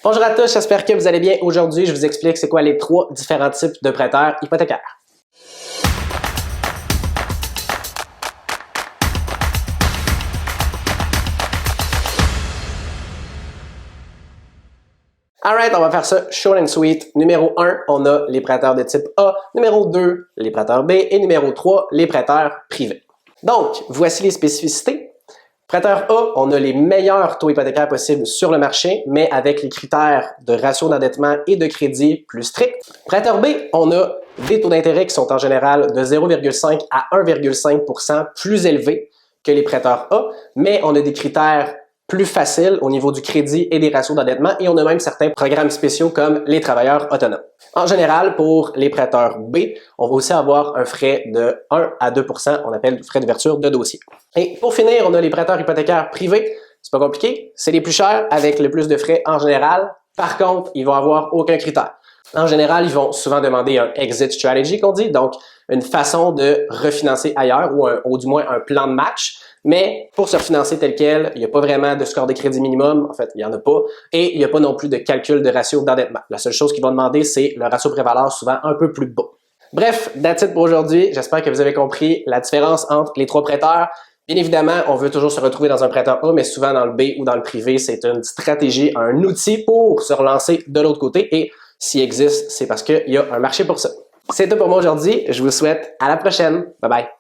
Bonjour à tous, j'espère que vous allez bien. Aujourd'hui, je vous explique c'est quoi les 3 différents types de prêteurs hypothécaires. Alright, on va faire ça short and sweet. Numéro 1, on a les prêteurs de type A. Numéro 2, les prêteurs B. Et numéro 3, les prêteurs privés. Donc, voici les spécificités. Prêteur A, on a les meilleurs taux hypothécaires possibles sur le marché, mais avec les critères de ratio d'endettement et de crédit plus stricts. Prêteur B, on a des taux d'intérêt qui sont en général de 0,5 à 1,5% plus élevés que les prêteurs A, mais on a des critères plus faciles au niveau du crédit et des ratios d'endettement et on a même certains programmes spéciaux comme les travailleurs autonomes. En général, pour les prêteurs B, on va aussi avoir un frais de 1 à 2%, on appelle frais d'ouverture de dossier. Et pour finir, on a les prêteurs hypothécaires privés. C'est pas compliqué, c'est les plus chers avec le plus de frais en général. Par contre, ils vont avoir aucun critère. En général, ils vont souvent demander un exit strategy qu'on dit, donc une façon de refinancer ailleurs ou du moins un plan de match. Mais pour se refinancer tel quel, il n'y a pas vraiment de score de crédit minimum, en fait, il n'y en a pas, et il n'y a pas non plus de calcul de ratio d'endettement. La seule chose qu'ils vont demander, c'est le ratio pré-valeur souvent un peu plus bas. Bref, that's it pour aujourd'hui. J'espère que vous avez compris la différence entre les 3 prêteurs. Bien évidemment, on veut toujours se retrouver dans un prêteur A, mais souvent dans le B ou dans le privé, c'est une stratégie, un outil pour se relancer de l'autre côté, et s'il existe, c'est parce qu'il y a un marché pour ça. C'est tout pour moi aujourd'hui. Je vous souhaite à la prochaine. Bye bye.